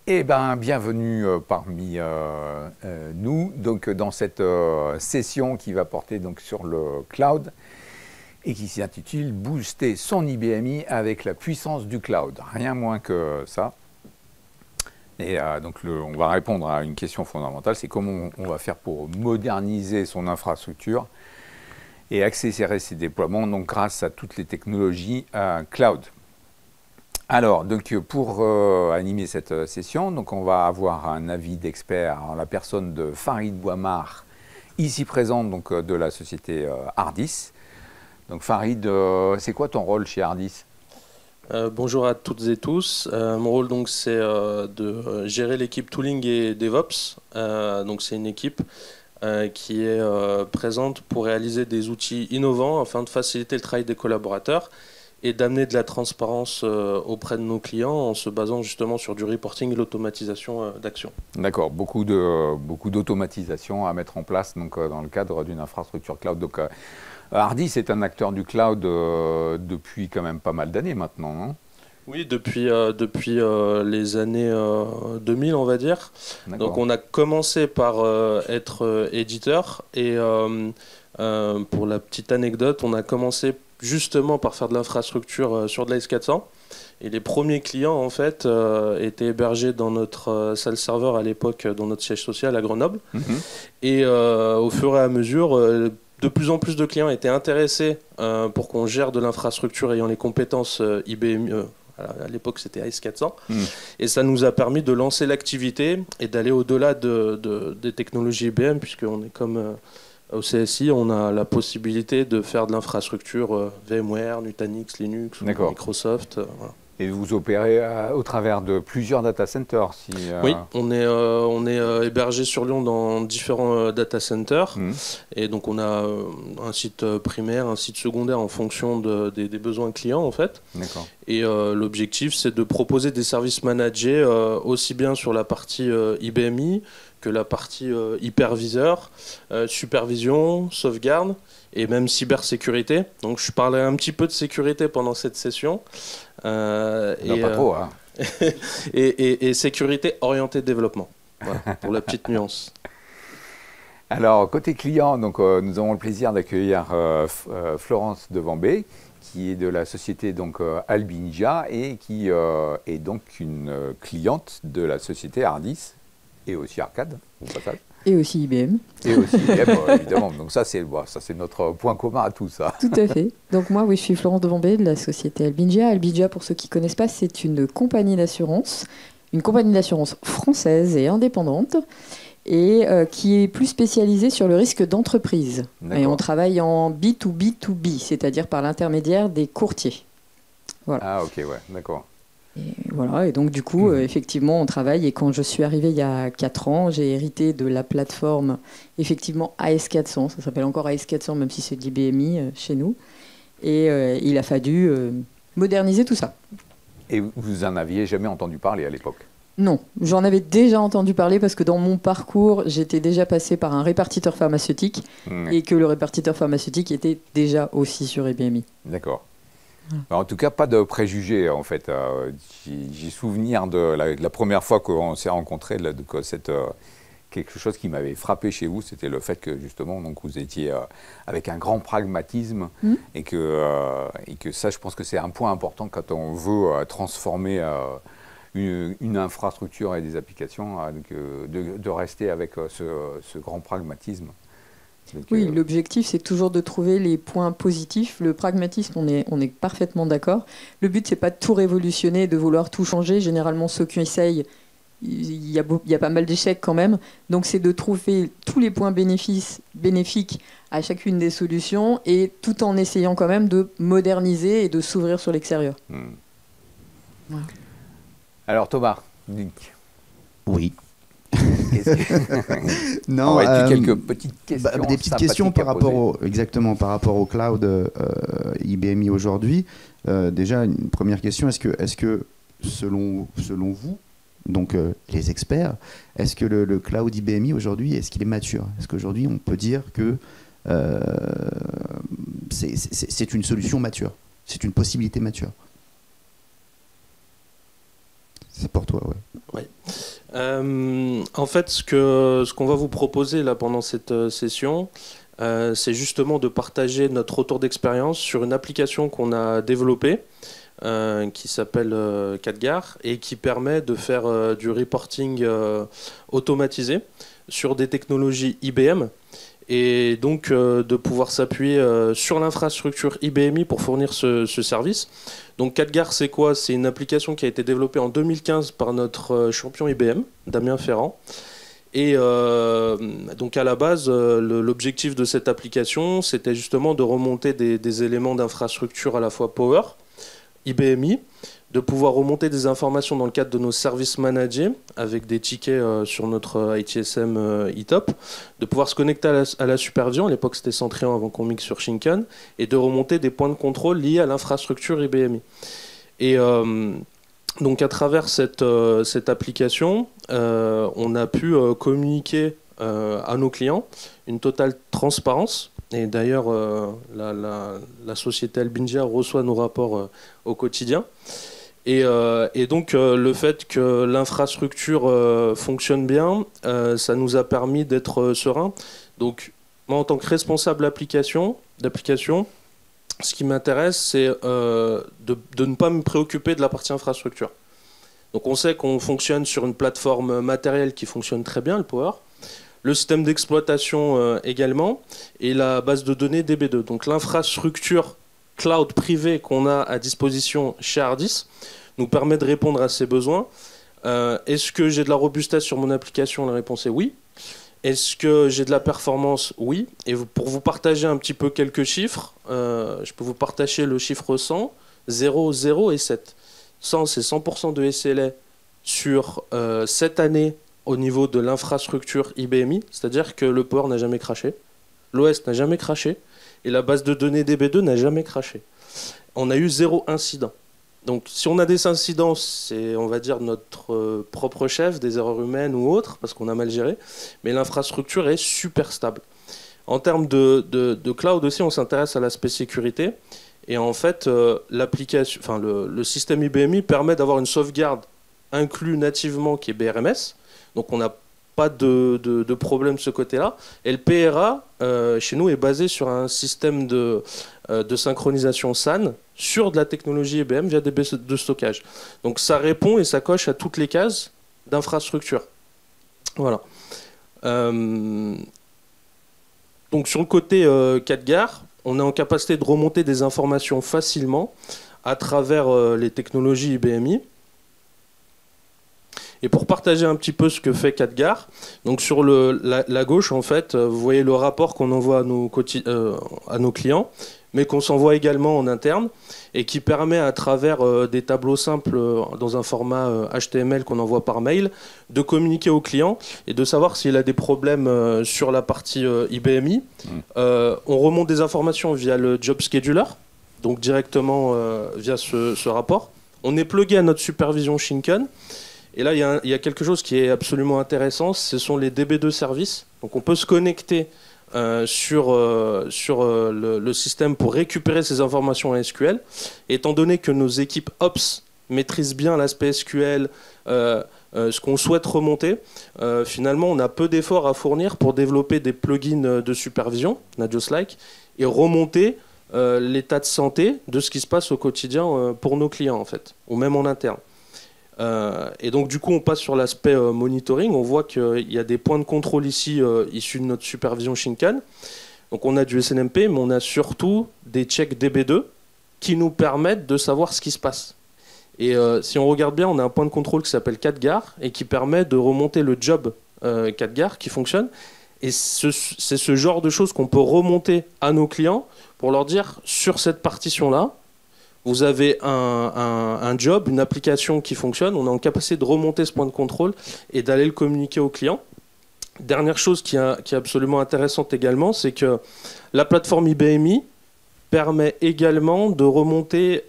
Eh bien, bienvenue parmi nous donc, dans cette session qui va porter donc, sur le cloud et qui s'intitule Booster son IBMI avec la puissance du cloud. Rien moins que ça. Et donc, on va répondre à une question fondamentale, c'est comment on va faire pour moderniser son infrastructure et accélérer ses déploiements donc, grâce à toutes les technologies cloud. Alors, donc, pour animer cette session, donc, on va avoir un avis d'expert en la personne de Farid Bouamar, ici présent donc, de la société Hardis. Donc Farid, c'est quoi ton rôle chez Hardis? Bonjour à toutes et tous. Mon rôle donc c'est de gérer l'équipe tooling et DevOps. Donc c'est une équipe qui est présente pour réaliser des outils innovants afin de faciliter le travail des collaborateurs et d'amener de la transparence auprès de nos clients en se basant justement sur du reporting et l'automatisation d'actions. D'accord, beaucoup d'automatisation à mettre en place donc, dans le cadre d'une infrastructure cloud. Donc, Hardis est un acteur du cloud depuis quand même pas mal d'années maintenant, non? Oui, depuis les années 2000, on va dire. Donc on a commencé par être éditeur et pour la petite anecdote, on a commencé justement par faire de l'infrastructure sur de l'AS400. Et les premiers clients, en fait, étaient hébergés dans notre salle serveur à l'époque, dans notre siège social à Grenoble. Et au fur et à mesure, de plus en plus de clients étaient intéressés pour qu'on gère de l'infrastructure ayant les compétences IBM. À l'époque, c'était AS400. Et ça nous a permis de lancer l'activité et d'aller au-delà des technologies IBM, puisqu'on est comme au CSI, on a la possibilité de faire de l'infrastructure VMware, Nutanix, Linux, Microsoft. Voilà. Et vous opérez au travers de plusieurs data centers Oui, on est hébergé sur Lyon dans différents data centers. Et donc on a un site primaire, un site secondaire en fonction des besoins clients en fait. Et l'objectif c'est de proposer des services managés aussi bien sur la partie IBMI que la partie hyperviseur, supervision, sauvegarde et même cybersécurité. Donc je parlerai un petit peu de sécurité pendant cette session. Pas trop, hein. et sécurité orientée développement. Voilà, pour la petite nuance. Alors, côté client, donc, nous avons le plaisir d'accueillir Florence Devambé, qui est de la société donc, Albingia et qui est donc une cliente de la société Hardis et aussi Arcade, au passage. Et aussi IBM. Et aussi IBM, évidemment. Donc ça, c'est notre point commun à tout ça. Tout à fait. Donc moi, oui, je suis Florence Devambé de la société Albingia. Albingia, pour ceux qui ne connaissent pas, c'est une compagnie d'assurance française et indépendante, et qui est plus spécialisée sur le risque d'entreprise. Et on travaille en B2B2B, c'est-à-dire par l'intermédiaire des courtiers. Voilà. Ah ok, ouais, d'accord. Et voilà, et donc du coup, effectivement, on travaille. Et quand je suis arrivée il y a 4 ans, j'ai hérité de la plateforme, effectivement, AS400. Ça s'appelle encore AS400, même si c'est de l'IBMI chez nous. Et il a fallu moderniser tout ça. Et vous en aviez jamais entendu parler à l'époque? Non, j'en avais déjà entendu parler parce que dans mon parcours, j'étais déjà passée par un répartiteur pharmaceutique et que le répartiteur pharmaceutique était déjà aussi sur IBMI. D'accord. En tout cas, pas de préjugés, en fait. J'ai souvenir de la première fois qu'on s'est rencontrés, quelque chose qui m'avait frappé chez vous, c'était le fait que, justement, donc, vous étiez avec un grand pragmatisme et que ça, je pense que c'est un point important quand on veut transformer une infrastructure et des applications, de rester avec ce grand pragmatisme. Donc, oui, l'objectif, c'est toujours de trouver les points positifs. Le pragmatisme, on est parfaitement d'accord. Le but, c'est pas de tout révolutionner, de vouloir tout changer. Généralement, ceux qui essayent, il y a pas mal d'échecs quand même. Donc, c'est de trouver tous les points bénéfiques à chacune des solutions, et tout en essayant quand même de moderniser et de s'ouvrir sur l'extérieur. Voilà. Alors, Thomas, Nick. Oui. Non, quelques petites questions. Des petites questions par rapport au cloud IBMI aujourd'hui. Déjà, une première question, est-ce que selon vous, donc les experts, est-ce que le cloud IBMI aujourd'hui, est-ce qu'il est mature? Est-ce qu'aujourd'hui on peut dire que c'est une solution mature, c'est une possibilité mature? C'est pour toi, ouais. En fait, ce qu'on va vous proposer là pendant cette session, c'est justement de partager notre retour d'expérience sur une application qu'on a développée qui s'appelle Khadgar et qui permet de faire du reporting automatisé sur des technologies IBM et donc de pouvoir s'appuyer sur l'infrastructure IBMI pour fournir ce service. Donc Khadgar, c'est quoi? C'est une application qui a été développée en 2015 par notre champion IBM, Damien Ferrand. Et donc à la base, l'objectif de cette application, c'était justement de remonter des éléments d'infrastructure à la fois Power, IBMI, de pouvoir remonter des informations dans le cadre de nos services managés avec des tickets sur notre ITSM eTop, de pouvoir se connecter à la supervision, à l'époque c'était Centrion avant qu'on mixe sur Shinken, et de remonter des points de contrôle liés à l'infrastructure IBMI. Et donc à travers cette application, on a pu communiquer à nos clients une totale transparence. Et d'ailleurs, la société Albingia reçoit nos rapports au quotidien. Et donc le fait que l'infrastructure fonctionne bien, ça nous a permis d'être sereins. Donc moi, en tant que responsable d'application, ce qui m'intéresse, c'est de ne pas me préoccuper de la partie infrastructure. Donc on sait qu'on fonctionne sur une plateforme matérielle qui fonctionne très bien, le Power, le système d'exploitation également, et la base de données DB2. Donc l'infrastructure cloud privée qu'on a à disposition chez Hardis nous permet de répondre à ces besoins. Est-ce que j'ai de la robustesse sur mon application? La réponse est oui. Est-ce que j'ai de la performance? Oui. Et pour vous partager un petit peu quelques chiffres, je peux vous partager le chiffre 100, 0, 0 et 7. 100, c'est 100% de SLA sur cette année au niveau de l'infrastructure IBMI, c'est-à-dire que le Power n'a jamais craché, l'OS n'a jamais craché, et la base de données DB2 n'a jamais craché. On a eu 0 incident. Donc si on a des incidents, c'est, on va dire, notre propre chef, des erreurs humaines ou autres, parce qu'on a mal géré, mais l'infrastructure est super stable. En termes de cloud aussi, on s'intéresse à l'aspect sécurité, et en fait, l'application, le système IBMI permet d'avoir une sauvegarde inclus nativement qui est BRMS, donc on n'a pas de problème de ce côté-là. Et le PRA, chez nous, est basé sur un système de synchronisation SAN sur de la technologie IBM via des bases de stockage. Donc ça répond et ça coche à toutes les cases d'infrastructure. Voilà. Donc sur le côté Khadgar, on est en capacité de remonter des informations facilement à travers les technologies IBMI. Et pour partager un petit peu ce que fait Khadgar, donc sur la gauche, en fait, vous voyez le rapport qu'on envoie à nos clients, mais qu'on s'envoie également en interne, et qui permet à travers des tableaux simples dans un format HTML qu'on envoie par mail, de communiquer au client et de savoir s'il a des problèmes sur la partie IBMI. On remonte des informations via le Job Scheduler, donc directement via ce rapport. On est plugué à notre supervision Shinken. Et là, il y a quelque chose qui est absolument intéressant, ce sont les DB2 services. Donc on peut se connecter sur le système pour récupérer ces informations en SQL. Et étant donné que nos équipes Ops maîtrisent bien l'aspect SQL, ce qu'on souhaite remonter, finalement on a peu d'efforts à fournir pour développer des plugins de supervision, Nagios-like, et remonter l'état de santé de ce qui se passe au quotidien pour nos clients en fait, ou même en interne. Et donc du coup on passe sur l'aspect monitoring, on voit qu'il y a des points de contrôle ici issus de notre supervision Shinken. Donc on a du SNMP, mais on a surtout des checks DB2 qui nous permettent de savoir ce qui se passe. Et si on regarde bien, on a un point de contrôle qui s'appelle Khadgar et qui permet de remonter le job Khadgar qui fonctionne. Et c'est ce genre de choses qu'on peut remonter à nos clients pour leur dire sur cette partition-là, vous avez un job, une application qui fonctionne, on est en capacité de remonter ce point de contrôle et d'aller le communiquer au client. Dernière chose qui est absolument intéressante également, c'est que la plateforme IBMI permet également de remonter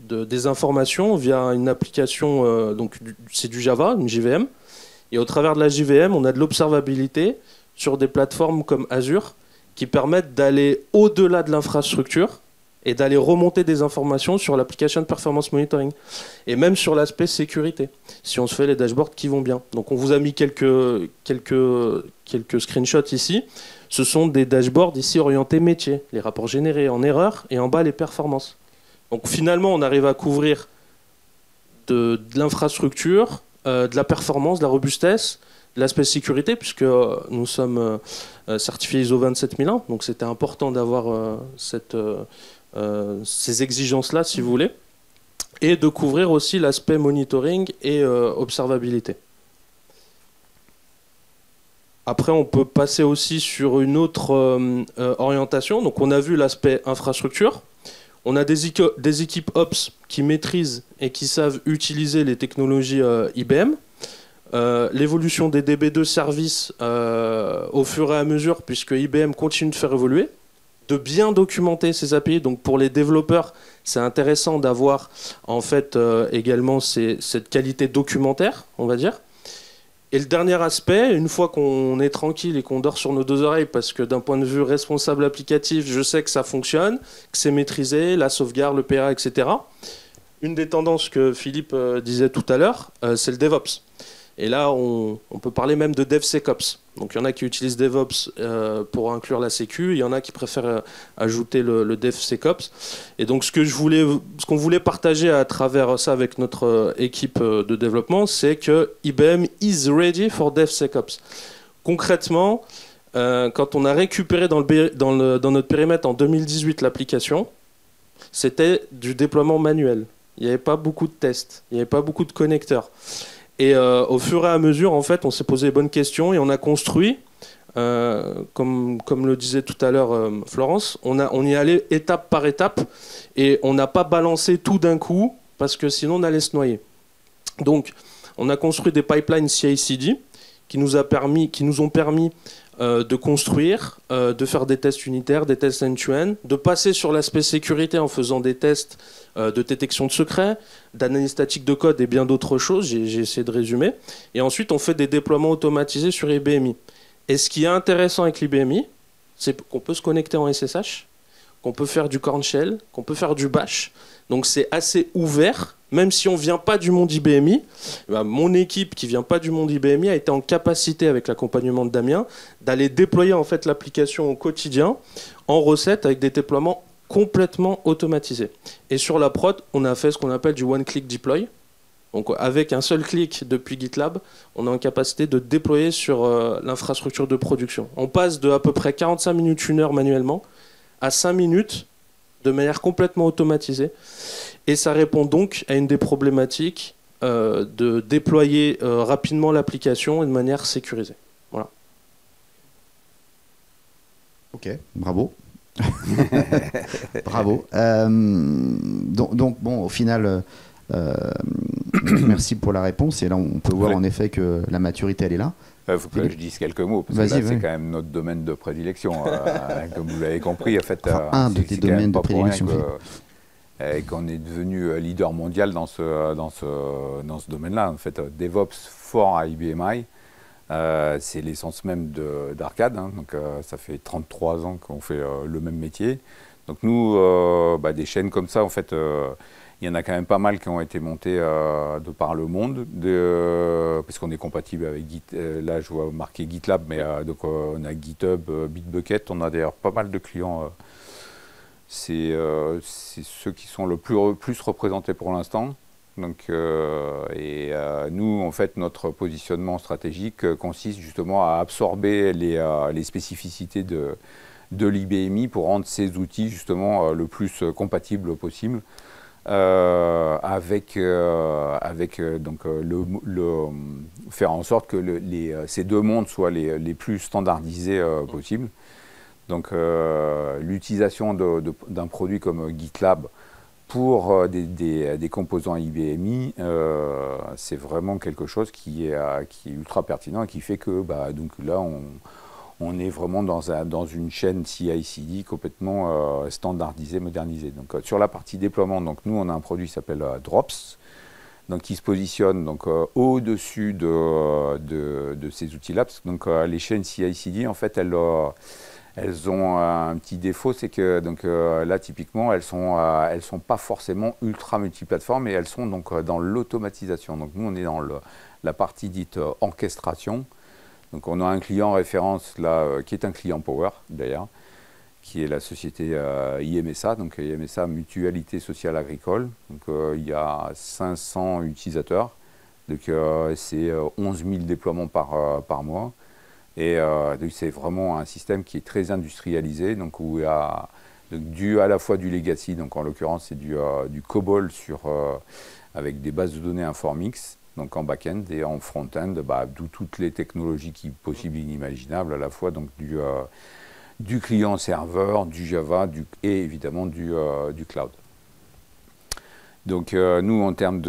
des informations via une application, donc c'est du Java, une JVM, et au travers de la JVM, on a de l'observabilité sur des plateformes comme Azure qui permettent d'aller au-delà de l'infrastructure et d'aller remonter des informations sur l'application de performance monitoring et même sur l'aspect sécurité, si on se fait les dashboards qui vont bien. Donc on vous a mis quelques screenshots ici. Ce sont des dashboards ici orientés métier, les rapports générés en erreur et en bas les performances. Donc finalement on arrive à couvrir de l'infrastructure, de la performance, de la robustesse, de l'aspect sécurité, puisque nous sommes certifiés ISO 27001, donc c'était important d'avoir ces exigences-là, si vous voulez, et de couvrir aussi l'aspect monitoring et observabilité. Après, on peut passer aussi sur une autre orientation. Donc, on a vu l'aspect infrastructure. On a des équipes Ops qui maîtrisent et qui savent utiliser les technologies IBM. L'évolution des DB2 services au fur et à mesure, puisque IBM continue de faire évoluer, de bien documenter ces API. Donc pour les développeurs, c'est intéressant d'avoir en fait également cette qualité documentaire, on va dire. Et le dernier aspect, une fois qu'on est tranquille et qu'on dort sur nos deux oreilles, parce que d'un point de vue responsable applicatif, je sais que ça fonctionne, que c'est maîtrisé, la sauvegarde, le PA, etc. Une des tendances que Philippe disait tout à l'heure, c'est le DevOps. Et là, on peut parler même de DevSecOps. Donc il y en a qui utilisent DevOps pour inclure la sécu, il y en a qui préfèrent ajouter le DevSecOps. Et donc ce qu'on voulait partager à travers ça avec notre équipe de développement, c'est que IBM is ready for DevSecOps. Concrètement, quand on a récupéré dans notre périmètre en 2018 l'application, c'était du déploiement manuel. Il n'y avait pas beaucoup de tests, il n'y avait pas beaucoup de connecteurs. Et au fur et à mesure, en fait, on s'est posé les bonnes questions et on a construit, comme le disait tout à l'heure Florence, on y allait étape par étape et on n'a pas balancé tout d'un coup parce que sinon on allait se noyer. Donc, on a construit des pipelines CI/CD qui nous ont permis de construire, de faire des tests unitaires, des tests end-to-end, de passer sur l'aspect sécurité en faisant des tests de détection de secrets, d'analyse statique de code et bien d'autres choses, j'ai essayé de résumer. Et ensuite, on fait des déploiements automatisés sur IBMI. Et ce qui est intéressant avec l'IBMI, c'est qu'on peut se connecter en SSH, qu'on peut faire du Corn Shell, qu'on peut faire du Bash. Donc c'est assez ouvert, même si on ne vient pas du monde IBMI. Mon équipe qui ne vient pas du monde IBMI a été en capacité, avec l'accompagnement de Damien, d'aller déployer en fait l'application au quotidien en recette avec des déploiements complètement automatisés. Et sur la prod, on a fait ce qu'on appelle du one-click deploy. Donc avec un seul clic depuis GitLab, on est en capacité de déployer sur l'infrastructure de production. On passe de à peu près 45 minutes, 1 heure manuellement, à 5 minutes de manière complètement automatisée. Et ça répond donc à une des problématiques de déployer rapidement l'application et de manière sécurisée. Voilà. Ok, bravo. Bravo. Donc, bon, au final, merci pour la réponse. Et là, on peut voir en effet que la maturité, elle est là. Il faut que je dise quelques mots, parce que là, c'est quand même notre domaine de prédilection. Comme vous l'avez compris, en fait, un de tes domaines de prédilection. Et qu'on est devenu leader mondial dans ce domaine-là. En fait, DevOps for IBMI, c'est l'essence même d'Arcade. Donc, ça fait 33 ans qu'on fait le même métier. Donc, nous, des chaînes comme ça, en fait, il y en a quand même pas mal qui ont été montées de par le monde, parce qu'on est compatible avec Git. Là, je vois marqué GitLab, mais donc, on a GitHub, Bitbucket. On a d'ailleurs pas mal de clients. C'est ceux qui sont le plus représentés pour l'instant. Donc, nous, en fait, notre positionnement stratégique consiste justement à absorber les spécificités de l'IBMI pour rendre ces outils justement le plus compatibles possible. Faire en sorte que ces deux mondes soient les plus standardisés possibles. Donc l'utilisation d'un produit comme GitLab pour des composants IBMI, c'est vraiment quelque chose qui est ultra pertinent et qui fait que donc là on est vraiment dans une chaîne CI/CD complètement standardisée, modernisée. Donc sur la partie déploiement, donc nous on a un produit qui s'appelle Drops, donc qui se positionne donc au-dessus de ces outils-là. Donc les chaînes CI/CD, en fait, Elles ont un petit défaut, c'est que donc, là, typiquement, elles sont pas forcément ultra multiplateformes, mais elles sont donc dans l'automatisation. Donc nous, on est dans la partie dite orchestration. Donc on a un client référence là, qui est un client Power d'ailleurs, qui est la société IMSA, donc IMSA Mutualité Sociale Agricole. Donc il y a 500 utilisateurs, donc c'est 11 000 déploiements par mois. Et c'est vraiment un système qui est très industrialisé, donc où il y a à la fois du legacy, donc en l'occurrence c'est du COBOL avec des bases de données Informix, donc en back-end, et en front-end, d'où toutes les technologies possibles et inimaginables, à la fois donc du client-serveur, du Java et évidemment du cloud. Donc nous, en termes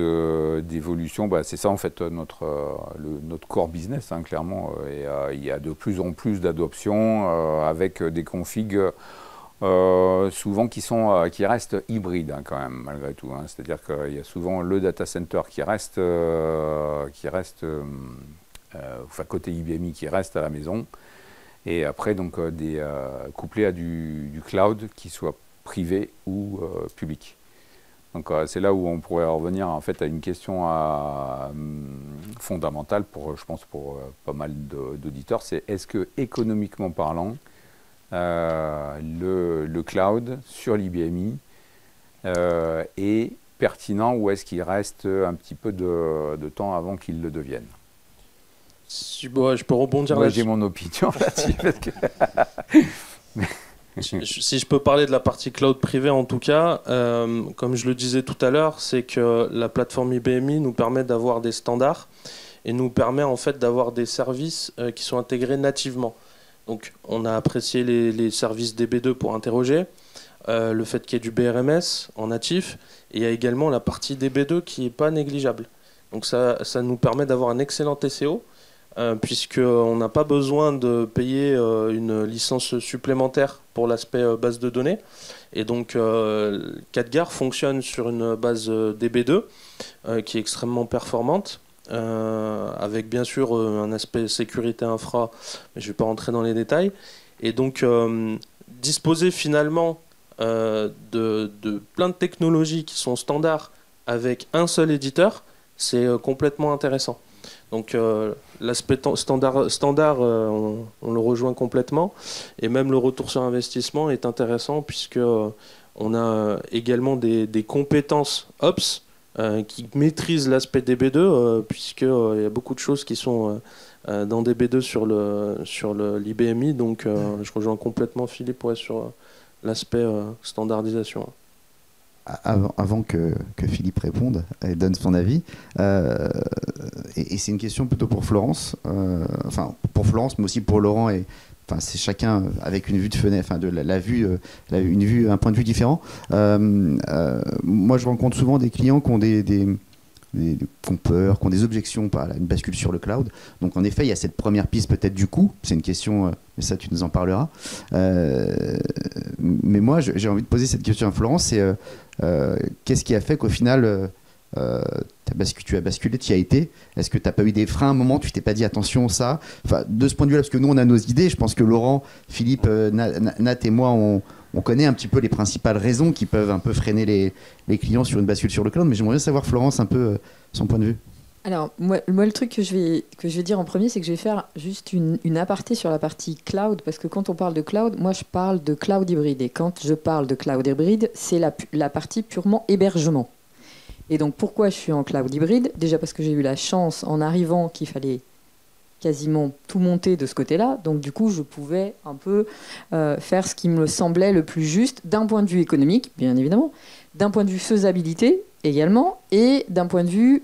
d'évolution, c'est ça en fait notre core business, hein, clairement. Et il y a de plus en plus d'adoption avec des configs souvent qui restent hybrides, hein, quand même, malgré tout. Hein. C'est-à-dire qu'il y a souvent le data center qui reste côté IBMI qui reste à la maison. Et après, donc, couplés à du cloud qui soit privé ou public. Donc c'est là où on pourrait revenir en fait à une question fondamentale je pense pour pas mal d'auditeurs, c'est est-ce que économiquement parlant, le cloud sur l'IBMI est pertinent ou est-ce qu'il reste un petit peu de temps avant qu'il le devienne? Je peux rebondir là-dessus. J'ai mon opinion là-dessus. Si je peux parler de la partie cloud privé en tout cas, comme je le disais tout à l'heure, c'est que la plateforme IBMI nous permet d'avoir des standards et nous permet en fait d'avoir des services qui sont intégrés nativement. Donc on a apprécié les services DB2 pour interroger, le fait qu'il y ait du BRMS en natif, et il y a également la partie DB2 qui n'est pas négligeable. Donc ça nous permet d'avoir un excellent TCO, puisqu'on n'a pas besoin de payer une licence supplémentaire pour l'aspect base de données. Et donc 4GAR fonctionne sur une base DB2 qui est extrêmement performante, avec bien sûr un aspect sécurité infra, mais je ne vais pas rentrer dans les détails. Et donc disposer finalement de plein de technologies qui sont standards avec un seul éditeur, c'est complètement intéressant. Donc l'aspect standard on le rejoint complètement, et même le retour sur investissement est intéressant puisque on a également des compétences Ops qui maîtrisent l'aspect DB2 puisqu'il y a beaucoup de choses qui sont dans DB2 sur l'IBMI, donc je rejoins complètement Philippe sur l'aspect standardisation. Avant que Philippe réponde et donne son avis, et c'est une question plutôt pour Florence, pour Florence, mais aussi pour Laurent, et c'est chacun avec une vue de fenêtre, un point de vue différent. Moi, je rencontre souvent des clients qui ont qui ont peur, qui ont des objections par une bascule sur le cloud. Donc en effet, il y a cette première piste peut-être du coût. C'est une question, mais ça tu nous en parleras. Mais moi, j'ai envie de poser cette question à Florence. C'est qu'est-ce qui a fait qu'au final, tu as basculé, tu y as été? Est-ce que tu n'as pas eu des freins à un moment? Tu t'es pas dit attention ça? De ce point de vue-là, parce que nous on a nos idées. Je pense que Laurent, Philippe, Nat et moi, on connaît un petit peu les principales raisons qui peuvent un peu freiner les clients sur une bascule sur le cloud, mais j'aimerais bien savoir, Florence, un peu son point de vue. Alors, moi le truc que je vais dire en premier, c'est que je vais faire juste une aparté sur la partie cloud, parce que quand on parle de cloud, moi je parle de cloud hybride, et quand je parle de cloud hybride, c'est la partie purement hébergement. Et donc, pourquoi je suis en cloud hybride? Déjà parce que j'ai eu la chance, en arrivant, qu'il fallait quasiment tout monter de ce côté-là. Donc du coup, je pouvais un peu faire ce qui me semblait le plus juste d'un point de vue économique, bien évidemment, d'un point de vue faisabilité également, et d'un point de vue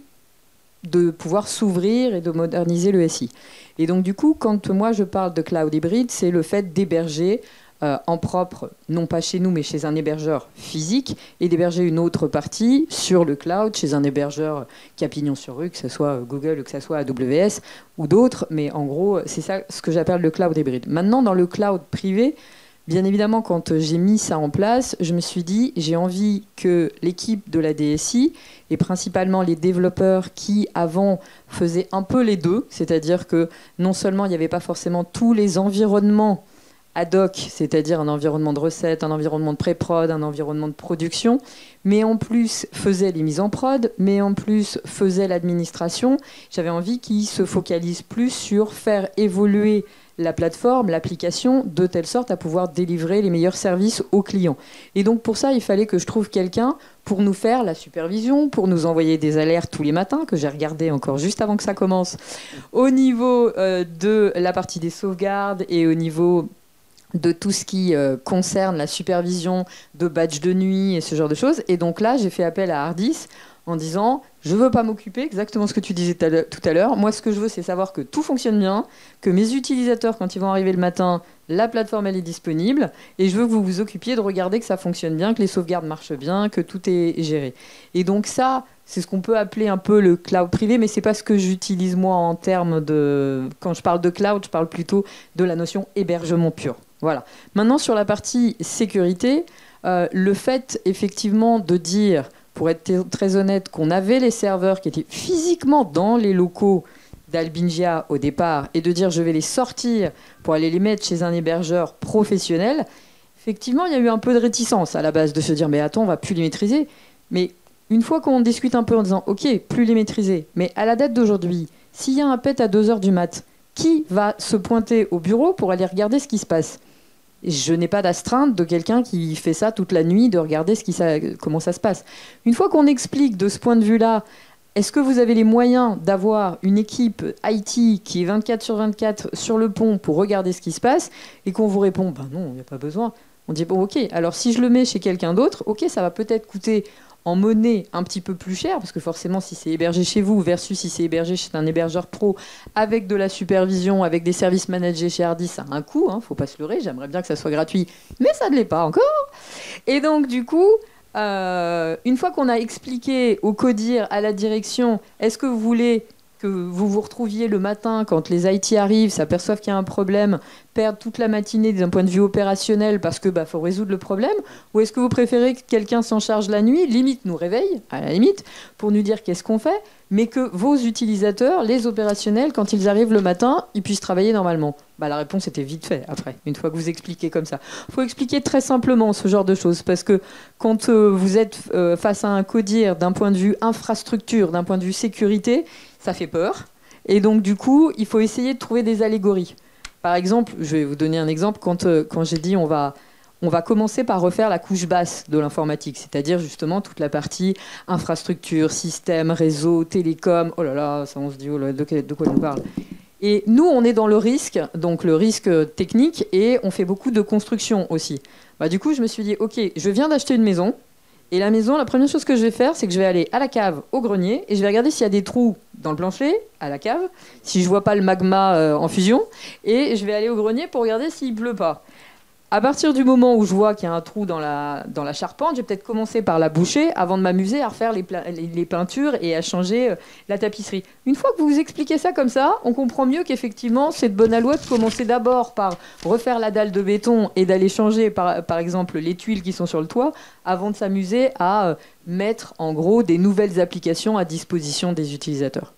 de pouvoir s'ouvrir et de moderniser le SI. Et donc du coup, quand moi je parle de cloud hybride, c'est le fait d'héberger en propre, non pas chez nous, mais chez un hébergeur physique, et d'héberger une autre partie sur le cloud, chez un hébergeur qui a pignon sur rue, que ce soit Google, que ce soit AWS ou d'autres. Mais en gros, c'est ça ce que j'appelle le cloud hybride. Maintenant, dans le cloud privé, bien évidemment, quand j'ai mis ça en place, je me suis dit, j'ai envie que l'équipe de la DSI, et principalement les développeurs qui, avant, faisaient un peu les deux, c'est-à-dire que non seulement il n'y avait pas forcément tous les environnements ad hoc, c'est-à-dire un environnement de recette, un environnement de pré-prod, un environnement de production, mais en plus faisait les mises en prod, mais en plus faisait l'administration. J'avais envie qu'ils se focalisent plus sur faire évoluer la plateforme, l'application, de telle sorte à pouvoir délivrer les meilleurs services aux clients. Et donc pour ça, il fallait que je trouve quelqu'un pour nous faire la supervision, pour nous envoyer des alertes tous les matins, que j'ai regardé encore juste avant que ça commence, au niveau de la partie des sauvegardes et au niveau de tout ce qui concerne la supervision de badge de nuit et ce genre de choses. Et donc là, j'ai fait appel à Hardis en disant « Je ne veux pas m'occuper, exactement ce que tu disais tout à l'heure. Moi, ce que je veux, c'est savoir que tout fonctionne bien, que mes utilisateurs, quand ils vont arriver le matin, la plateforme, elle est disponible. Et je veux que vous vous occupiez de regarder que ça fonctionne bien, que les sauvegardes marchent bien, que tout est géré. » Et donc ça, c'est ce qu'on peut appeler un peu le cloud privé, mais ce n'est pas ce que j'utilise moi en termes de... Quand je parle de cloud, je parle plutôt de la notion hébergement pur. Voilà. Maintenant, sur la partie sécurité, le fait, effectivement, de dire... Pour être très honnête, qu'on avait les serveurs qui étaient physiquement dans les locaux d'Albingia au départ et de dire je vais les sortir pour aller les mettre chez un hébergeur professionnel, effectivement, il y a eu un peu de réticence à la base de se dire mais attends, on va plus les maîtriser. Mais une fois qu'on discute un peu en disant ok, plus les maîtriser, mais à la date d'aujourd'hui, s'il y a un pet à 2h du mat, qui va se pointer au bureau pour aller regarder ce qui se passe ? Je n'ai pas d'astreinte de quelqu'un qui fait ça toute la nuit, de regarder comment ça se passe. Une fois qu'on explique de ce point de vue-là, est-ce que vous avez les moyens d'avoir une équipe IT qui est 24/24 sur le pont pour regarder ce qui se passe et qu'on vous répond « non, il n'y a pas besoin ». On dit « bon, ok, alors si je le mets chez quelqu'un d'autre, ok, ça va peut-être coûter en monnaie un petit peu plus cher, parce que forcément, si c'est hébergé chez vous versus si c'est hébergé chez un hébergeur pro, avec de la supervision, avec des services managés chez Hardis, ça a un coût, faut pas se leurrer, j'aimerais bien que ça soit gratuit, mais ça ne l'est pas encore. Et donc, du coup, une fois qu'on a expliqué au codir, à la direction, est-ce que vous voulez que vous vous retrouviez le matin, quand les IT arrivent, s'aperçoivent qu'il y a un problème, perdre toute la matinée d'un point de vue opérationnel parce que faut résoudre le problème, ou est-ce que vous préférez que quelqu'un s'en charge la nuit, limite nous réveille, à la limite, pour nous dire qu'est-ce qu'on fait, mais que vos utilisateurs, les opérationnels, quand ils arrivent le matin, ils puissent travailler normalement? La réponse était vite faite après, une fois que vous expliquez comme ça. Il faut expliquer très simplement ce genre de choses, parce que quand vous êtes face à un codir d'un point de vue infrastructure, d'un point de vue sécurité, ça fait peur. Et donc, du coup, il faut essayer de trouver des allégories. Par exemple, je vais vous donner un exemple. Quand j'ai dit on va commencer par refaire la couche basse de l'informatique, c'est-à-dire justement toute la partie infrastructure, système, réseau, télécom. Oh là là, ça on se dit, oh là, de quoi on parle? Et nous, on est dans le risque, donc le risque technique, et on fait beaucoup de construction aussi. Du coup, je me suis dit, ok, je viens d'acheter une maison. Et la maison, la première chose que je vais faire, c'est que je vais aller à la cave, au grenier, et je vais regarder s'il y a des trous dans le plancher, à la cave, si je vois pas le magma en fusion, et je vais aller au grenier pour regarder s'il pleut pas. À partir du moment où je vois qu'il y a un trou dans la charpente, je vais peut-être commencer par la boucher avant de m'amuser à refaire les peintures et à changer la tapisserie. Une fois que vous vous expliquez ça comme ça, on comprend mieux qu'effectivement, c'est de bonne loi de commencer d'abord par refaire la dalle de béton et d'aller changer, par exemple, les tuiles qui sont sur le toit, avant de s'amuser à mettre, en gros, des nouvelles applications à disposition des utilisateurs.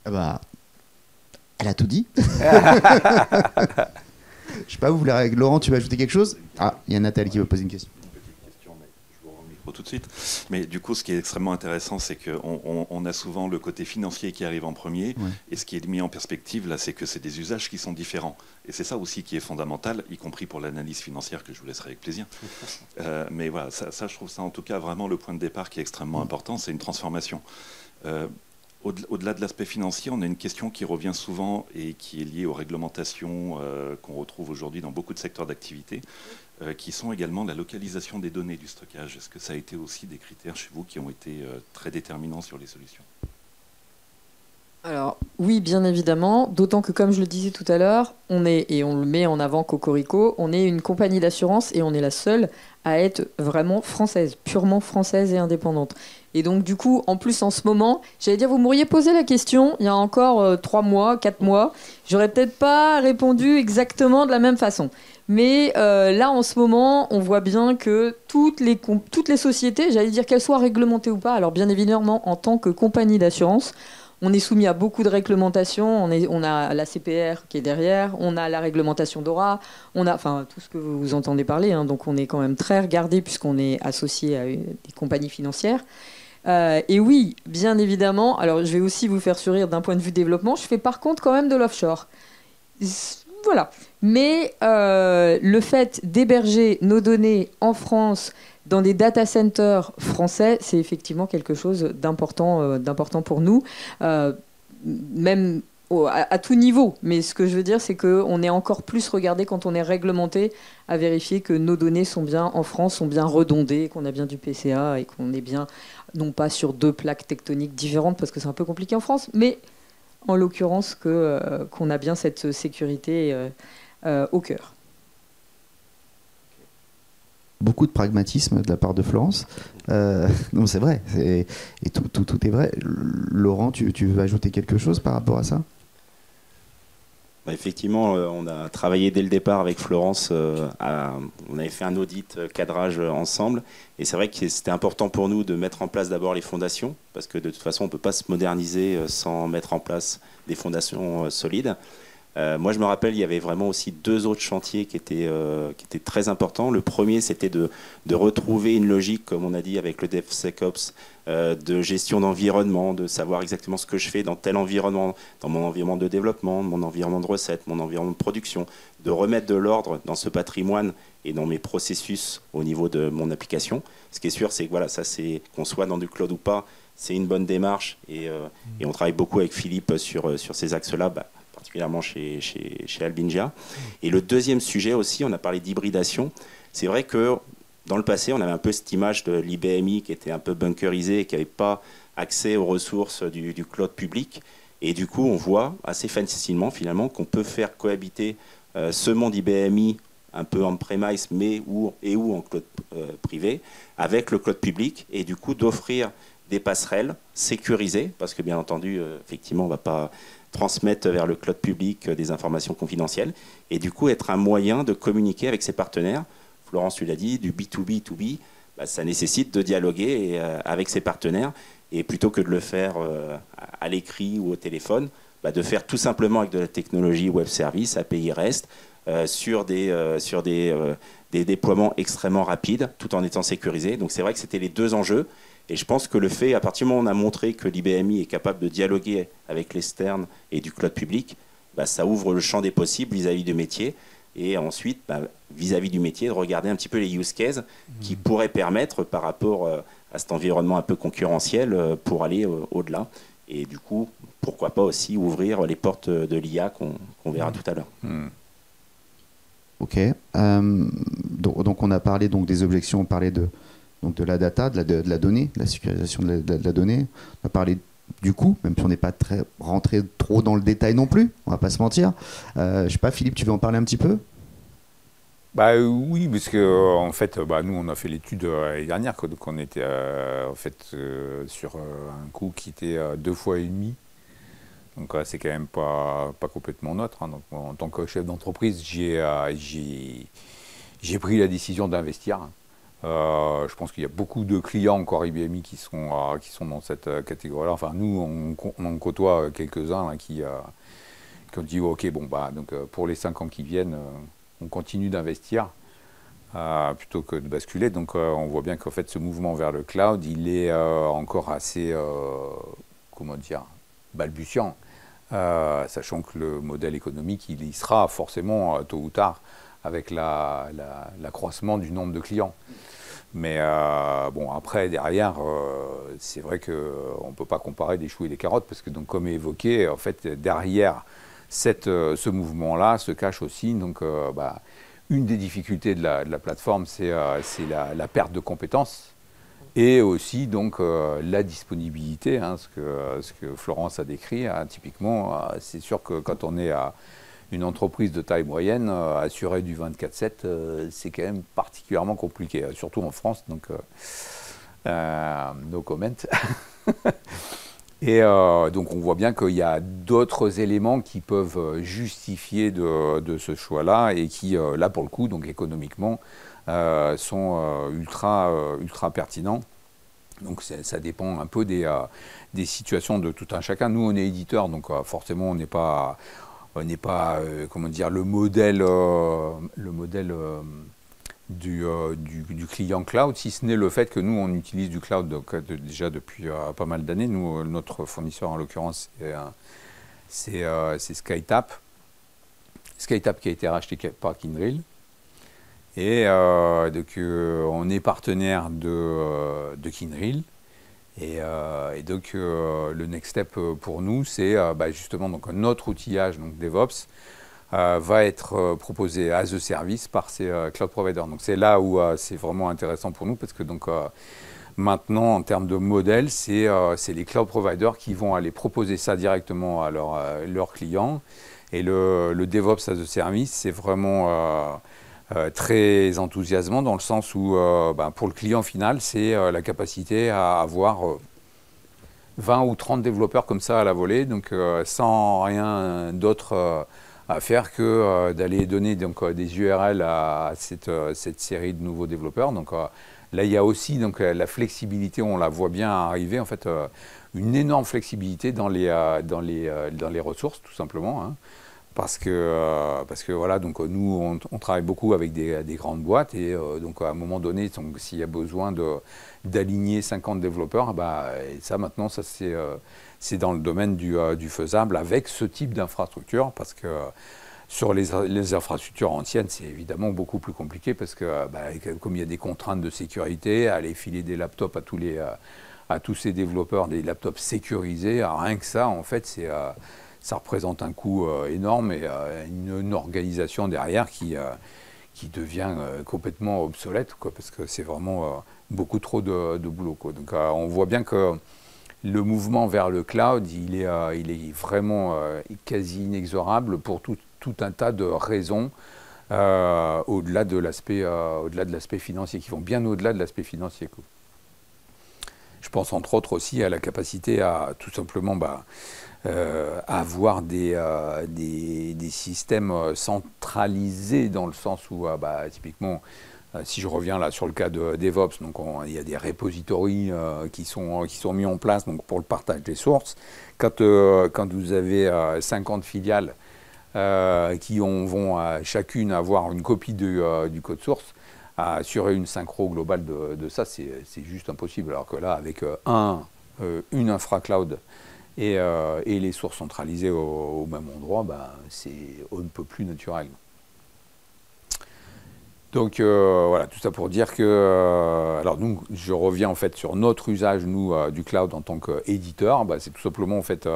Voilà. Elle a tout dit. Je sais pas, Laurent, tu veux ajouter quelque chose? Ah, il y a Nathalie qui veut poser une question. Une petite question, mais je vous rends le micro tout de suite. Mais du coup, ce qui est extrêmement intéressant, c'est qu'on a souvent le côté financier qui arrive en premier. Ouais. Et ce qui est mis en perspective, là, c'est que c'est des usages qui sont différents. Et c'est ça aussi qui est fondamental, y compris pour l'analyse financière, que je vous laisserai avec plaisir. Mais voilà, ça, je trouve ça en tout cas vraiment le point de départ qui est extrêmement important, c'est une transformation. Au-delà de l'aspect financier, on a une question qui revient souvent et qui est liée aux réglementations qu'on retrouve aujourd'hui dans beaucoup de secteurs d'activité, qui sont également la localisation des données, du stockage. Est-ce que ça a été aussi des critères chez vous qui ont été très déterminants sur les solutions? Alors oui, bien évidemment, d'autant que comme je le disais tout à l'heure, on le met en avant Cocorico, on est une compagnie d'assurance et on est la seule à être vraiment française, purement française et indépendante. Et donc du coup, en plus en ce moment, j'allais dire, vous m'auriez posé la question il y a encore 3 mois, 4 mois, j'aurais peut-être pas répondu exactement de la même façon. Mais là, en ce moment, on voit bien que toutes les sociétés, j'allais dire qu'elles soient réglementées ou pas, alors bien évidemment, en tant que compagnie d'assurance, on est soumis à beaucoup de réglementations. On a la CPR qui est derrière, on a la réglementation DORA, on a tout ce que vous entendez parler. Hein, donc on est quand même très regardé puisqu'on est associé à des compagnies financières. Et oui, bien évidemment, alors je vais aussi vous faire sourire d'un point de vue développement, je fais par contre quand même de l'offshore. Voilà. Mais le fait d'héberger nos données en France dans des data centers français, c'est effectivement quelque chose d'important pour nous, même à tout niveau. Mais ce que je veux dire, c'est qu'on est encore plus regardé quand on est réglementé à vérifier que nos données sont bien en France, sont bien redondées, qu'on a bien du PCA et qu'on est bien, non pas sur 2 plaques tectoniques différentes, parce que c'est un peu compliqué en France, mais en l'occurrence qu'on a bien cette sécurité au cœur. Beaucoup de pragmatisme de la part de Florence. Non, c'est vrai. Et tout est vrai. Laurent, tu veux ajouter quelque chose par rapport à ça ? Effectivement, on a travaillé dès le départ avec Florence. On avait fait un audit cadrage ensemble. Et c'est vrai que c'était important pour nous de mettre en place d'abord les fondations, parce que de toute façon, on ne peut pas se moderniser sans mettre en place des fondations solides. Moi, je me rappelle, il y avait vraiment aussi 2 autres chantiers qui étaient très importants. Le premier, c'était de retrouver une logique, comme on a dit avec le DevSecOps, de gestion d'environnement, de savoir exactement ce que je fais dans tel environnement, dans mon environnement de développement, mon environnement de recette, mon environnement de production, de remettre de l'ordre dans ce patrimoine et dans mes processus au niveau de mon application. Ce qui est sûr, c'est que voilà, ça, c'est qu'on soit dans du cloud ou pas, c'est une bonne démarche et on travaille beaucoup avec Philippe sur ces axes-là. Particulièrement chez Albingia. Et le deuxième sujet aussi, on a parlé d'hybridation. C'est vrai que dans le passé, on avait un peu cette image de l'IBMI qui était un peu bunkerisée et qui n'avait pas accès aux ressources du cloud public. Et du coup, on voit assez facilement finalement qu'on peut faire cohabiter ce monde IBMI un peu on-premise mais ou en cloud privé avec le cloud public et du coup d'offrir des passerelles sécurisées parce que bien entendu, effectivement, on ne va pas transmettre vers le cloud public des informations confidentielles et du coup être un moyen de communiquer avec ses partenaires. Florence, tu l'as dit, du B2B2B, ça nécessite de dialoguer avec ses partenaires et plutôt que de le faire à l'écrit ou au téléphone, de faire tout simplement avec de la technologie web service, API REST, sur des déploiements extrêmement rapides tout en étant sécurisé. Donc c'est vrai que c'était les 2 enjeux. Et je pense que le fait, à partir du moment où on a montré que l'IBMI est capable de dialoguer avec l'externe et du cloud public, ça ouvre le champ des possibles vis-à-vis du métier. Et ensuite, vis-à-vis du métier, de regarder un petit peu les use cases qui pourraient permettre, par rapport à cet environnement un peu concurrentiel, pour aller au-delà. Et du coup, pourquoi pas aussi ouvrir les portes de l'IA qu'on verra tout à l'heure. Ok. Donc on a parlé des objections, on parlait de la data, de la donnée, de la sécurisation de la donnée. On a parlé du coût, même si on n'est pas rentré trop dans le détail non plus, on va pas se mentir. Je sais pas, Philippe, tu veux en parler un petit peu ? Oui, parce que en fait, nous on a fait l'étude l'année dernière, donc on était sur un coût qui était 2,5 fois. Donc c'est quand même pas complètement neutre. Hein. Donc en tant que chef d'entreprise, j'ai pris la décision d'investir. Je pense qu'il y a beaucoup de clients encore IBMI qui sont dans cette catégorie-là. Enfin, nous, on en côtoie quelques-uns là, qui ont dit ok, donc pour les 5 ans qui viennent, on continue d'investir plutôt que de basculer. Donc, on voit bien qu'en fait, ce mouvement vers le cloud, il est encore assez, balbutiant, sachant que le modèle économique, il y sera forcément tôt ou tard avec l'accroissement du nombre de clients. Mais après, derrière, c'est vrai qu'on ne peut pas comparer des choux et des carottes, parce que, donc, comme évoqué, en fait, derrière ce mouvement-là se cache aussi une des difficultés de la plateforme, c'est la perte de compétences et aussi donc la disponibilité, hein, ce que Florence a décrit. Hein, typiquement, c'est sûr que quand on est à une entreprise de taille moyenne, assurée du 24/7, c'est quand même particulièrement compliqué, surtout en France, donc no comment. Et donc on voit bien qu'il y a d'autres éléments qui peuvent justifier de ce choix-là et qui, là pour le coup, donc économiquement, sont ultra pertinents. Donc ça dépend un peu des situations de tout un chacun. Nous, on est éditeur, donc forcément, on n'est pas comment dire, le modèle du client cloud, si ce n'est le fait que nous, on utilise du cloud déjà depuis pas mal d'années. Nous, notre fournisseur, en l'occurrence, c'est SkyTap. SkyTap qui a été racheté par Kyndryl. Et donc, on est partenaire de Kyndryl. Et donc, le next step pour nous, c'est justement donc, notre outillage, donc DevOps, va être proposé as a service par ces cloud providers. Donc, c'est là où c'est vraiment intéressant pour nous parce que donc, maintenant, en termes de modèle, c'est les cloud providers qui vont aller proposer ça directement à leurs clients. Et le DevOps as a service, c'est vraiment très enthousiasmant dans le sens où, pour le client final, c'est la capacité à avoir 20 ou 30 développeurs comme ça à la volée, donc sans rien d'autre à faire que d'aller donner donc, des URL à cette série de nouveaux développeurs. Donc là, il y a aussi donc, la flexibilité, on la voit bien arriver, en fait, une énorme flexibilité dans les ressources, tout simplement. Hein. Parce que voilà, donc nous, on travaille beaucoup avec des grandes boîtes et donc à un moment donné, s'il y a besoin d'aligner 50 développeurs, et ça maintenant, ça c'est dans le domaine du faisable avec ce type d'infrastructure parce que sur les infrastructures anciennes, c'est évidemment beaucoup plus compliqué parce que comme il y a des contraintes de sécurité, aller filer des laptops à tous ces développeurs, des laptops sécurisés, rien que ça, en fait, ça représente un coût énorme et une organisation derrière qui devient complètement obsolète, quoi, parce que c'est vraiment beaucoup trop de boulot, quoi. Donc on voit bien que le mouvement vers le cloud, il est vraiment quasi inexorable pour tout un tas de raisons au-delà de l'aspect financier, qui vont bien au-delà de l'aspect financier, quoi. Je pense entre autres aussi à la capacité à tout simplement avoir des systèmes centralisés dans le sens où, typiquement, si je reviens là sur le cas de DevOps, donc il y a des repositories qui sont mis en place donc, pour le partage des sources. Quand vous avez 50 filiales qui vont chacune avoir une copie du code source, assurer une synchro globale de ça, c'est juste impossible. Alors que là, avec une infra-cloud et les sources centralisées au même endroit, c'est on ne peut plus naturel. Donc voilà, tout ça pour dire que, alors nous, je reviens en fait sur notre usage, nous, du cloud en tant qu'éditeur, c'est tout simplement en fait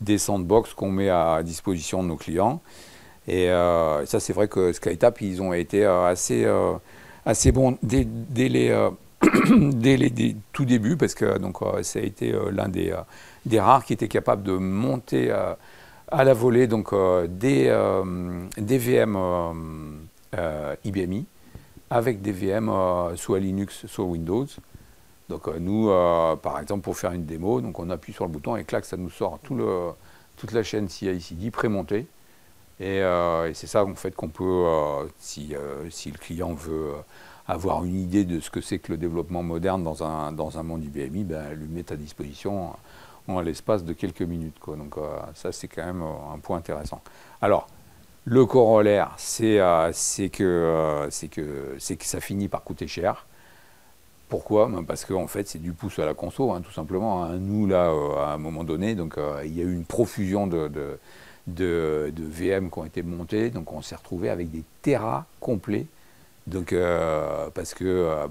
des sandbox qu'on met à disposition de nos clients. Et ça, c'est vrai que SkyTap, ils ont été assez bons dès les tout débuts, parce que donc, ça a été l'un des rares qui était capable de monter à la volée donc, des VM IBMI avec des VM soit Linux, soit Windows. Donc nous, par exemple, pour faire une démo, donc on appuie sur le bouton et clac, ça nous sort toute la chaîne CI/CD prémontée. Et c'est ça en fait qu'on peut, si le client veut avoir une idée de ce que c'est que le développement moderne dans un monde IBMI, lui mettre à disposition en l'espace de quelques minutes, quoi. Donc ça, c'est quand même un point intéressant. Alors, le corollaire, c'est que ça finit par coûter cher. Pourquoi ? Parce qu'en fait, c'est du pouce à la conso, hein, tout simplement. Hein. Nous, là, à un moment donné, donc, il y a eu une profusion de VM qui ont été montés, donc on s'est retrouvé avec des terras complets. Donc, parce que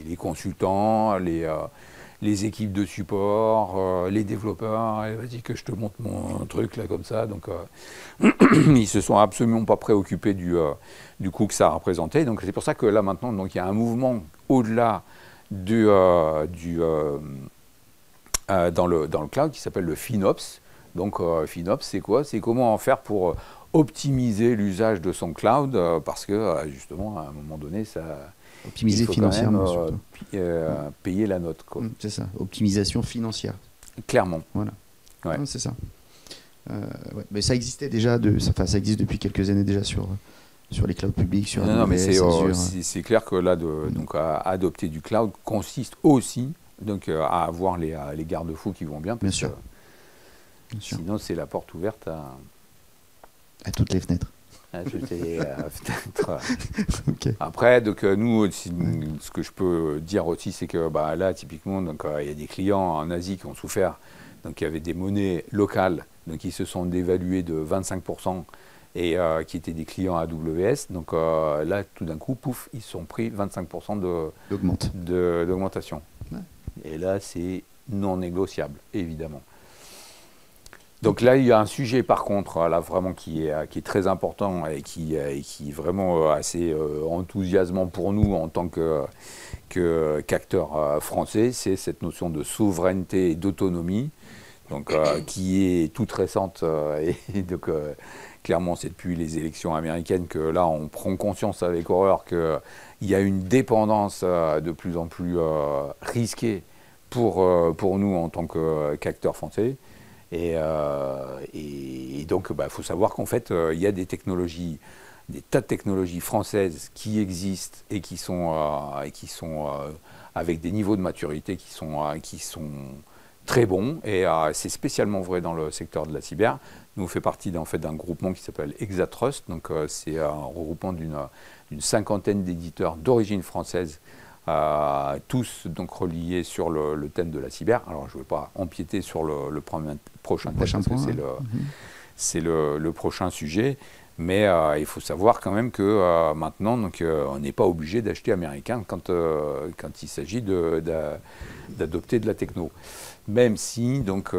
les consultants, les équipes de support, les développeurs, vas-y que je te montre mon truc là comme ça. Donc, ils se sont absolument pas préoccupés du coût que ça représentait. Donc, c'est pour ça que là maintenant, donc, il y a un mouvement au-delà dans le cloud qui s'appelle le FinOps. Donc, FinOps, c'est quoi ? C'est comment en faire pour optimiser l'usage de son cloud, parce que justement, à un moment donné, ça... Optimiser financièrement, surtout. Payer la note, quoi. C'est ça, optimisation financière. Clairement. Voilà. Ouais. C'est ça. Ouais. Mais ça existait déjà, ça existe depuis quelques années déjà sur les clouds publics, sur non, mais c'est clair que là, donc, adopter du cloud consiste aussi donc à avoir les garde-fous qui vont bien. Bien sûr. Sinon, c'est la porte ouverte à toutes les fenêtres. À toutes les fenêtres. Okay. Après, donc, nous, ce que je peux dire aussi, c'est que là, typiquement, donc, il y a des clients en Asie qui ont souffert. Donc, il y avait des monnaies locales donc, qui se sont dévaluées de 25% et qui étaient des clients AWS. Donc là, tout d'un coup, pouf, ils se sont pris 25% d'augmentation. Ouais. Et là, c'est non négociable, évidemment. Donc là, il y a un sujet, par contre, là, vraiment qui est très important et qui est vraiment assez enthousiasmant pour nous en tant qu'acteurs français, c'est cette notion de souveraineté et d'autonomie, donc qui est toute récente et donc clairement, c'est depuis les élections américaines que là, on prend conscience avec horreur qu'il y a une dépendance de plus en plus risquée pour nous en tant qu'acteurs français. Et donc, faut savoir qu'en fait, il y a des technologies, des tas de technologies françaises qui existent et qui sont avec des niveaux de maturité qui sont très bons. Et c'est spécialement vrai dans le secteur de la cyber. Nous, on fait partie d'un groupement qui s'appelle Exatrust. Donc, c'est un regroupement d'une cinquantaine d'éditeurs d'origine française, tous donc reliés sur le thème de la cyber. Alors, je ne vais pas empiéter sur le prochain thème, parce que c'est le prochain sujet. Mais il faut savoir quand même que maintenant, donc, on n'est pas obligé d'acheter américain quand il s'agit d'adopter de la techno. Même si, donc,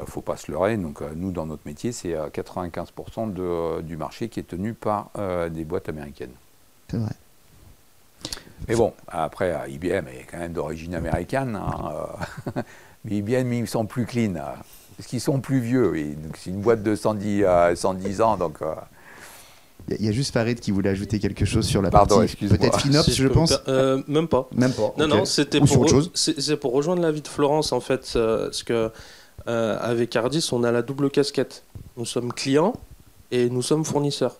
faut pas se leurrer, donc, nous, dans notre métier, c'est 95% du marché qui est tenu par des boîtes américaines. C'est vrai. Mais bon, après, IBM est quand même d'origine américaine. Hein, mais IBM, ils sont plus clean, parce qu'ils sont plus vieux. C'est une boîte de 110 ans, donc... Il y a juste Farid qui voulait ajouter quelque chose sur la partie peut-être FinOps, si je pense. Même pas. Même pas. Non, okay. non, c'était pour rejoindre l'avis de Florence, en fait, parce que avec Ardis, on a la double casquette. Nous sommes clients et nous sommes fournisseurs.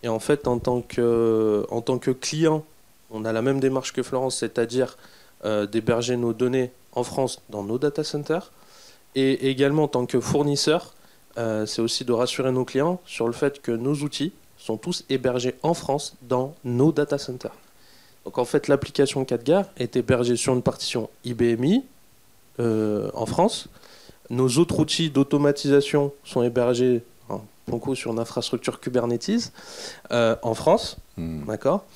Et en fait, en tant que client, on a la même démarche que Florence, c'est-à-dire d'héberger nos données en France dans nos data centers. Et également, en tant que fournisseur, c'est aussi de rassurer nos clients sur le fait que nos outils sont tous hébergés en France dans nos data centers. Donc en fait, l'application 4Gare est hébergée sur une partition IBMI en France. Nos autres outils d'automatisation sont hébergés sur une infrastructure Kubernetes en France, d'accord,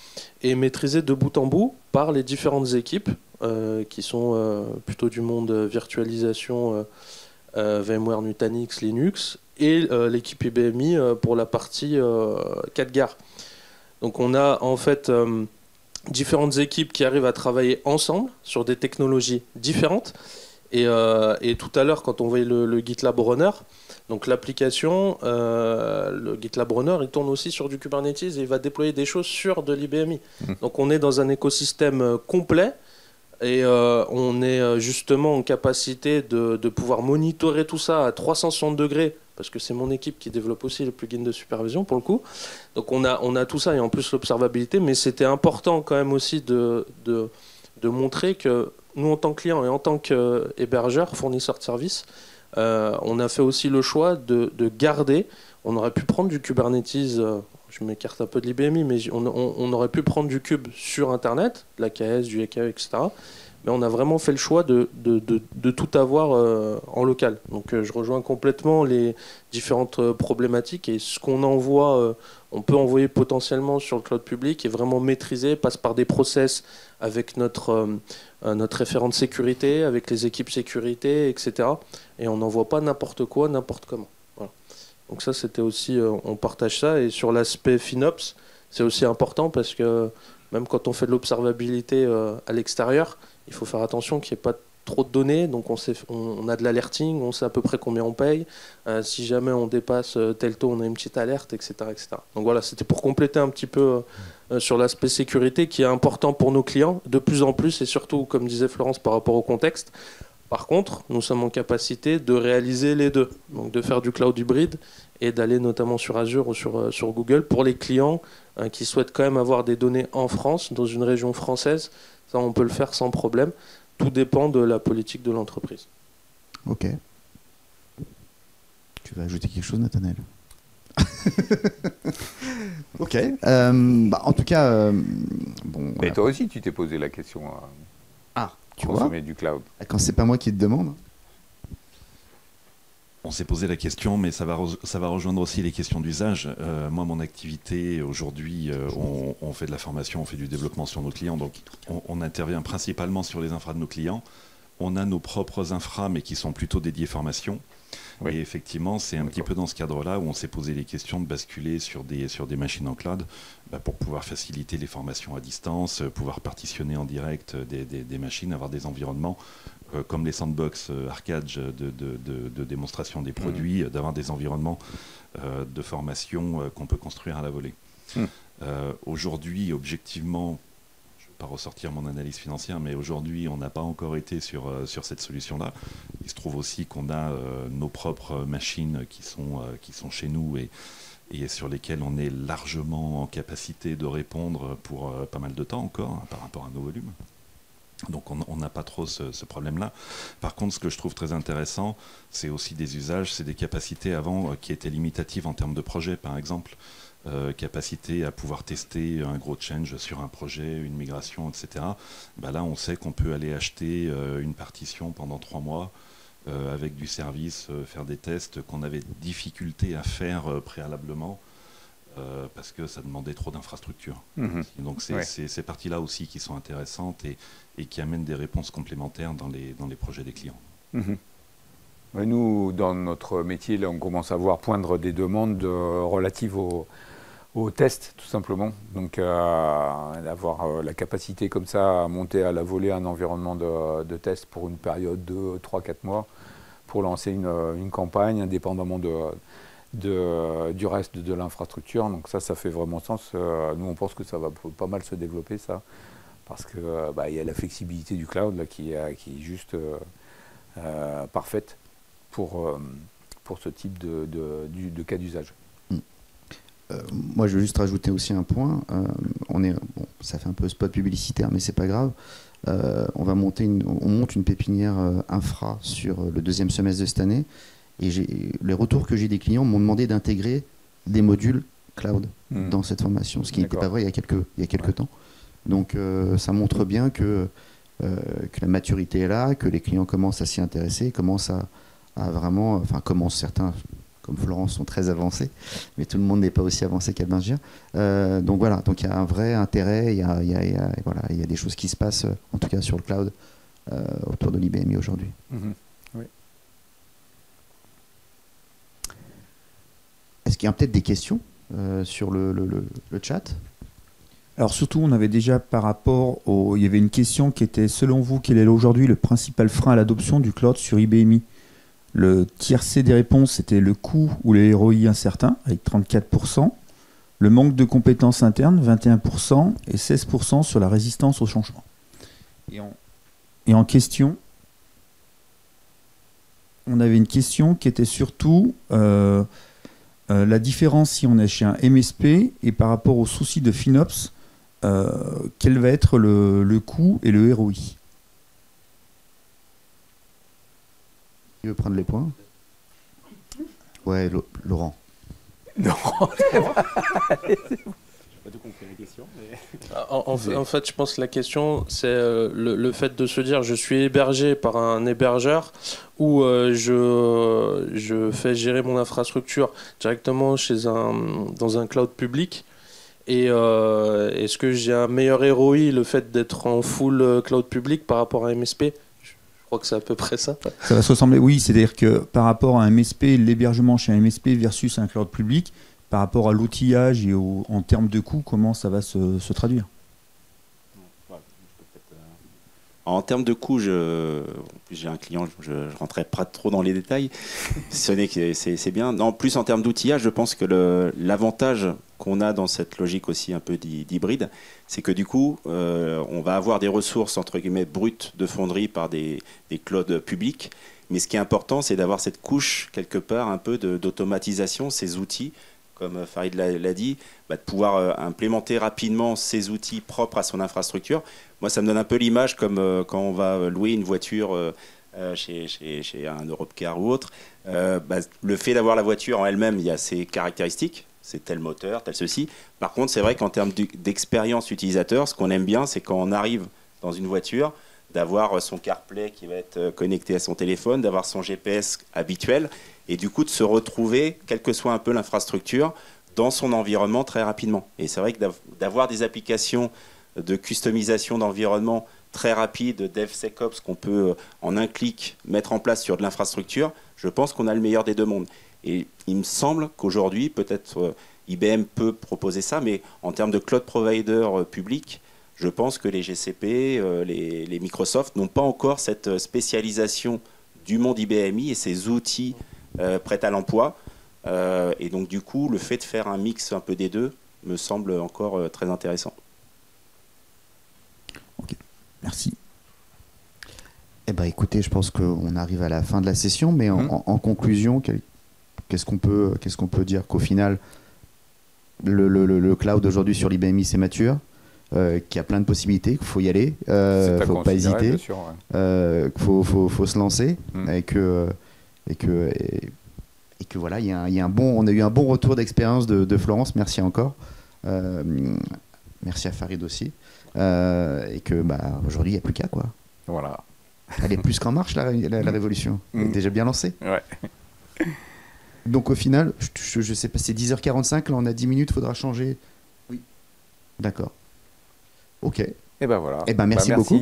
et maîtrisés de bout en bout par les différentes équipes qui sont plutôt du monde virtualisation, VMware, Nutanix, Linux, et l'équipe IBMI pour la partie 4Gare. Donc on a en fait différentes équipes qui arrivent à travailler ensemble sur des technologies différentes. Et tout à l'heure, quand on voyait le GitLab Runner, donc l'application, le GitLab Runner, il tourne aussi sur du Kubernetes et il va déployer des choses sur de l'IBMI. Donc on est dans un écosystème complet. Et on est justement en capacité de pouvoir monitorer tout ça à 360 degrés, parce que c'est mon équipe qui développe aussi le plugin de supervision pour le coup. Donc on a tout ça et en plus l'observabilité, mais c'était important quand même aussi de montrer que nous en tant que client et en tant qu'hébergeur, fournisseur de services, on a fait aussi le choix de garder, on aurait pu prendre du Kubernetes, je m'écarte un peu de l'IBMI, mais on aurait pu prendre du Kube sur Internet, de l'AKS, du EKE, etc. Mais on a vraiment fait le choix de tout avoir en local. Donc je rejoins complètement les différentes problématiques et ce qu'on envoie, on peut envoyer potentiellement sur le cloud public est vraiment maîtrisé, passe par des process avec notre référent de sécurité, avec les équipes sécurité, etc. Et on n'envoie pas n'importe quoi, n'importe comment. Voilà. Donc ça, c'était aussi, on partage ça. Et sur l'aspect FinOps, c'est aussi important parce que même quand on fait de l'observabilité à l'extérieur, il faut faire attention qu'il n'y ait pas trop de données. Donc on a de l'alerting, on sait à peu près combien on paye. Si jamais on dépasse tel taux, on a une petite alerte, etc. etc. Donc voilà, c'était pour compléter un petit peu sur l'aspect sécurité qui est important pour nos clients, de plus en plus, et surtout, comme disait Florence, par rapport au contexte. Par contre, nous sommes en capacité de réaliser les deux, donc de faire du cloud hybride et d'aller notamment sur Azure ou sur Google pour les clients qui souhaitent quand même avoir des données en France, dans une région française. Ça, on peut le faire sans problème, tout dépend de la politique de l'entreprise. Ok. Tu vas ajouter quelque chose, Nathanaël? Ok. En tout cas, bon. Mais toi aussi, tu t'es posé la question. Tu consommer du cloud. Quand c'est pas moi qui te demande. On s'est posé la question, mais ça va rejoindre aussi les questions d'usage. Moi, mon activité, aujourd'hui, on fait de la formation, on fait du développement sur nos clients, donc on intervient principalement sur les infras de nos clients. On a nos propres infras, mais qui sont plutôt dédiés formation. Oui. Et effectivement, c'est un petit peu dans ce cadre-là où on s'est posé les questions de basculer sur des machines en cloud pour pouvoir faciliter les formations à distance, pouvoir partitionner en direct des machines, avoir des environnements comme les sandbox arcade de démonstration des produits, d'avoir des environnements de formation qu'on peut construire à la volée. Aujourd'hui, objectivement, je ne vais pas ressortir mon analyse financière, mais aujourd'hui, on n'a pas encore été sur cette solution-là. Il se trouve aussi qu'on a nos propres machines qui sont chez nous et sur lesquelles on est largement en capacité de répondre pour pas mal de temps encore par rapport à nos volumes. Donc on n'a pas trop ce problème-là. Par contre, ce que je trouve très intéressant, c'est aussi des usages, c'est des capacités avant qui étaient limitatives en termes de projet, par exemple. Capacité à pouvoir tester un gros change sur un projet, une migration, etc. Là, on sait qu'on peut aller acheter une partition pendant 3 mois avec du service, faire des tests qu'on avait difficulté à faire préalablement. Parce que ça demandait trop d'infrastructures. Donc c'est ces parties-là aussi qui sont intéressantes et qui amènent des réponses complémentaires dans les projets des clients. Nous, dans notre métier, là, on commence à voir poindre des demandes relatives aux tests, tout simplement. Donc d'avoir la capacité comme ça à monter à la volée un environnement de test pour une période de 3-4 mois pour lancer une campagne indépendamment du reste de l'infrastructure. Donc ça fait vraiment sens. Nous, on pense que ça va pas mal se développer, ça, parce que y a la flexibilité du cloud là, qui est juste parfaite pour ce type de cas d'usage. Moi, je veux juste rajouter aussi un point. Ça fait un peu spot publicitaire, mais c'est pas grave. On monte une pépinière infra sur le 2e semestre de cette année. Et les retours que j'ai des clients m'ont demandé d'intégrer des modules cloud dans cette formation, ce qui n'était pas vrai il y a quelques temps. Donc ça montre bien que la maturité est là, que les clients commencent à s'y intéresser, commencent certains, comme Florence, sont très avancés, mais tout le monde n'est pas aussi avancé qu'Albingia. Donc voilà, donc il y a un vrai intérêt, il y a des choses qui se passent, en tout cas sur le cloud, autour de l'IBMI aujourd'hui. Est-ce qu'il y a peut-être des questions sur le chat? Alors surtout, on avait déjà il y avait une question qui était, selon vous, quel est aujourd'hui le principal frein à l'adoption du cloud sur IBMI? Le tiercé des réponses, c'était le coût ou les ROI incertains, avec 34%. Le manque de compétences internes, 21%, et 16% sur la résistance au changement. Et en question, on avait une question qui était surtout la différence si on est chez un MSP et par rapport aux soucis de FinOps, quel va être le coût et le ROI? Tu veux prendre les points? Ouais, Laurent. Laurent, En fait, je pense que la question, c'est le fait de se dire je suis hébergé par un hébergeur ou je fais gérer mon infrastructure directement dans un cloud public. Et est-ce que j'ai un meilleur ROI le fait d'être en full cloud public par rapport à un MSP? Je crois que c'est à peu près ça. Ça va se ressembler, oui. C'est-à-dire que par rapport à un MSP, l'hébergement chez un MSP versus un cloud public, par rapport à l'outillage et en termes de coûts, comment ça va se traduire? En termes de coûts, j'ai un client, je ne rentrerai pas trop dans les détails. C'est bien. Non, plus en termes d'outillage, je pense que l'avantage qu'on a dans cette logique aussi un peu d'hybride, c'est que du coup, on va avoir des ressources entre guillemets brutes de fonderie par des clouds publics. Mais ce qui est important, c'est d'avoir cette couche quelque part un peu d'automatisation, ces outils comme Farid l'a dit, de pouvoir implémenter rapidement ces outils propres à son infrastructure. Moi, ça me donne un peu l'image comme quand on va louer une voiture chez un Europcar ou autre. Le fait d'avoir la voiture en elle-même, il y a ses caractéristiques. C'est tel moteur, tel ceci. Par contre, c'est vrai qu'en termes d'expérience utilisateur, ce qu'on aime bien, c'est quand on arrive dans une voiture, d'avoir son CarPlay qui va être connecté à son téléphone, d'avoir son GPS habituel, et du coup de se retrouver, quelle que soit un peu l'infrastructure, dans son environnement très rapidement. Et c'est vrai que d'avoir des applications de customisation d'environnement très rapides, DevSecOps, qu'on peut en un clic mettre en place sur de l'infrastructure, je pense qu'on a le meilleur des deux mondes. Et il me semble qu'aujourd'hui, peut-être IBM peut proposer ça, mais en termes de cloud provider public, je pense que les GCP, les Microsoft n'ont pas encore cette spécialisation du monde IBMI et ces outils prêts à l'emploi. Et donc du coup, le fait de faire un mix un peu des deux me semble encore très intéressant. Ok, merci. Eh ben, écoutez, je pense qu'on arrive à la fin de la session, mais en conclusion, qu'est-ce qu'on peut dire qu'au final, le cloud aujourd'hui sur l'IBMI, c'est mature, qu'il y a plein de possibilités, qu'il faut y aller, qu'il ne faut pas hésiter, qu'il faut se lancer, et que voilà, on a eu un bon retour d'expérience de Florence, merci encore. Merci à Farid aussi. Et que aujourd'hui, il n'y a plus qu'à, quoi. Voilà. Elle est plus qu'en marche, la révolution. Elle est déjà bien lancée. Ouais. Donc au final, je sais pas, c'est 10h45, là on a 10 minutes, il faudra changer. Oui. D'accord. Ok. Et ben voilà. Et ben merci beaucoup.